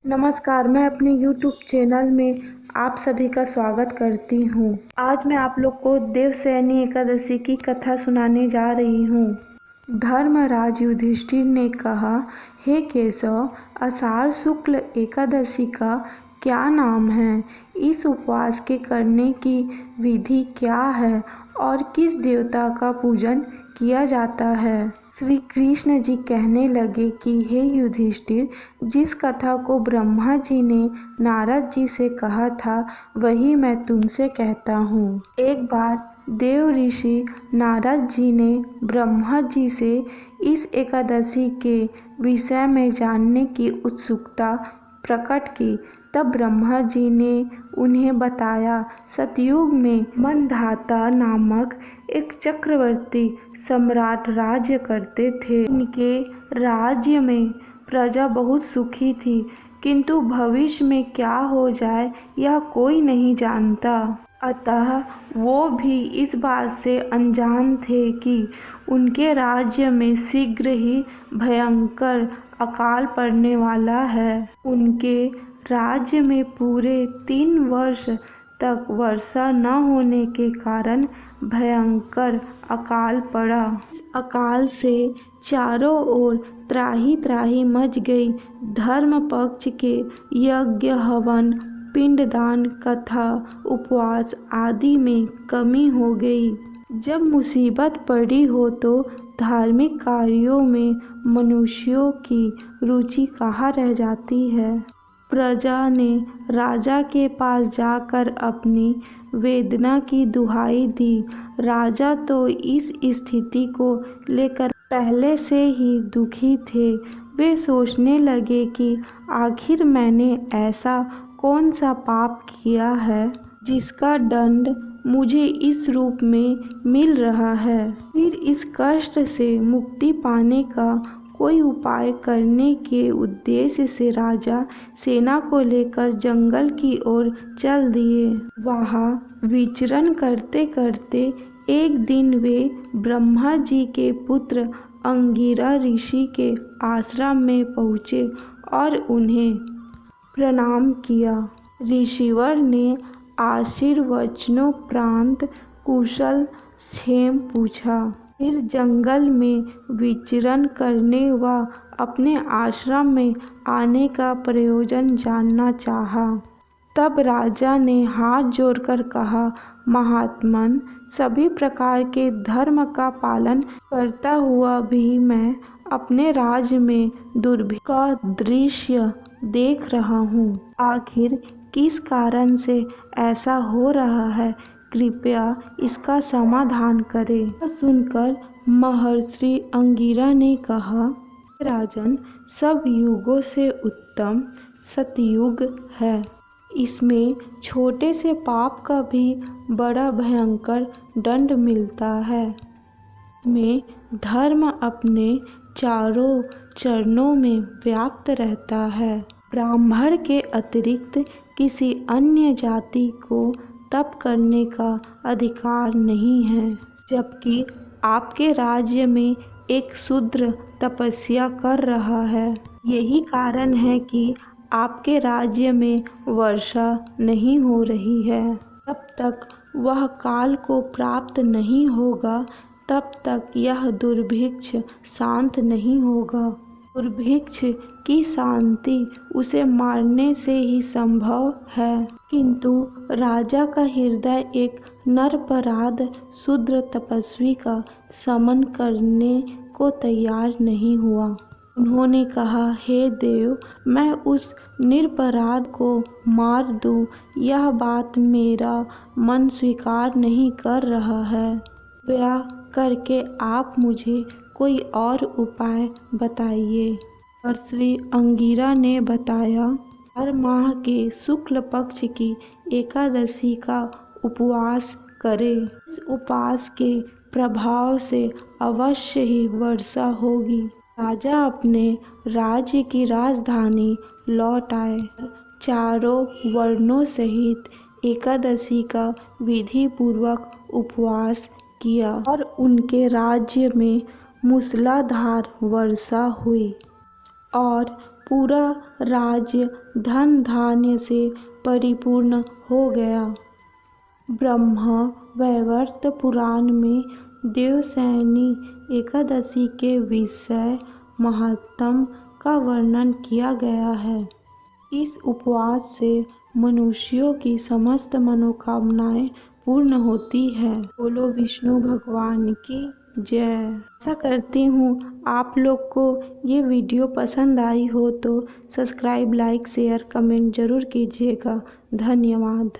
नमस्कार, मैं अपने YouTube चैनल में आप सभी का स्वागत करती हूँ। आज मैं आप लोग को देवशयनी एकादशी की कथा सुनाने जा रही हूँ। धर्मराज युधिष्ठिर ने कहा, हे केशव, आषाढ़ शुक्ल एकादशी का क्या नाम है? इस उपवास के करने की विधि क्या है और किस देवता का पूजन किया जाता है? श्री कृष्ण जी कहने लगे कि हे युधिष्ठिर, जिस कथा को ब्रह्मा जी ने नारद जी से कहा था वही मैं तुमसे कहता हूँ। एक बार देव ऋषि नारद जी ने ब्रह्मा जी से इस एकादशी के विषय में जानने की उत्सुकता प्रकट की। तब ब्रह्मा जी ने उन्हें बताया, सतयुग में मंधाता नामक एक चक्रवर्ती सम्राट राज्य करते थे। उनके राज्य में प्रजा बहुत सुखी थी, किंतु भविष्य में क्या हो जाए यह कोई नहीं जानता। अतः वो भी इस बात से अनजान थे कि उनके राज्य में शीघ्र ही भयंकर अकाल पड़ने वाला है। उनके राज्य में पूरे 3 वर्ष तक वर्षा न होने के कारण भयंकर अकाल पड़ा। अकाल से चारों ओर त्राही त्राही मच गई। धर्म पक्ष के यज्ञ, हवन, पिंडदान, कथा, उपवास आदि में कमी हो गई। जब मुसीबत पड़ी हो तो धार्मिक कार्यों में मनुष्यों की रुचि कहाँ रह जाती है। प्रजा ने राजा के पास जाकर अपनी वेदना की दुहाई दी। राजा तो इस स्थिति को लेकर पहले से ही दुखी थे। वे सोचने लगे कि आखिर मैंने ऐसा कौन सा पाप किया है जिसका दंड मुझे इस रूप में मिल रहा है। फिर इस कष्ट से मुक्ति पाने का कोई उपाय करने के उद्देश्य से राजा सेना को लेकर जंगल की ओर चल दिए। वहाँ विचरण करते करते एक दिन वे ब्रह्मा जी के पुत्र अंगिरा ऋषि के आश्रम में पहुँचे और उन्हें प्रणाम किया। ऋषिवर ने आशीर्वचनोपरांत कुशल क्षेम पूछा। फिर जंगल में विचरण करने व अपने आश्रम में आने का प्रयोजन जानना चाहा। तब राजा ने हाथ जोड़कर कहा, महात्मन, सभी प्रकार के धर्म का पालन करता हुआ भी मैं अपने राज्य में दुर्भिक्ष का दृश्य देख रहा हूँ। आखिर किस कारण से ऐसा हो रहा है? कृपया इसका समाधान करें। सुनकर महर्षि अंगिरा ने कहा, राजन, सब युगों से उत्तम सतयुग है। इसमें छोटे से पाप का भी बड़ा भयंकर दंड मिलता है। इसमें धर्म अपने चारों चरणों में व्याप्त रहता है। ब्राह्मण के अतिरिक्त किसी अन्य जाति को तप करने का अधिकार नहीं है, जबकि आपके राज्य में एक शूद्र तपस्या कर रहा है। यही कारण है कि आपके राज्य में वर्षा नहीं हो रही है। जब तक वह काल को प्राप्त नहीं होगा तब तक यह दुर्भिक्ष शांत नहीं होगा। दुर्भिक्ष की शांति उसे मारने से ही संभव है, किंतु राजा का हृदय एक निरपराध शूद्र तपस्वी का शमन करने को तैयार नहीं हुआ। उन्होंने कहा, हे देव, मैं उस निरपराध को मार दूं, यह बात मेरा मन स्वीकार नहीं कर रहा है। कृपया करके आप मुझे कोई और उपाय बताइए। और श्री अंगिरा ने बताया, हर माह के शुक्ल पक्ष की एकादशी का उपवास करें। इस उपवास के प्रभाव से अवश्य ही वर्षा होगी। राजा अपने राज्य की राजधानी लौट आए। चारों वर्णों सहित एकादशी का विधि पूर्वक उपवास किया और उनके राज्य में मूसलाधार वर्षा हुई और पूरा राज्य धन धान्य से परिपूर्ण हो गया। ब्रह्म वैवर्त पुराण में देवशयनी एकादशी के विषय महात्म्य का वर्णन किया गया है। इस उपवास से मनुष्यों की समस्त मनोकामनाएं पूर्ण होती है। बोलो विष्णु भगवान की जय। आशा करती हूँ आप लोग को ये वीडियो पसंद आई हो तो सब्सक्राइब, लाइक, शेयर, कमेंट जरूर कीजिएगा। धन्यवाद।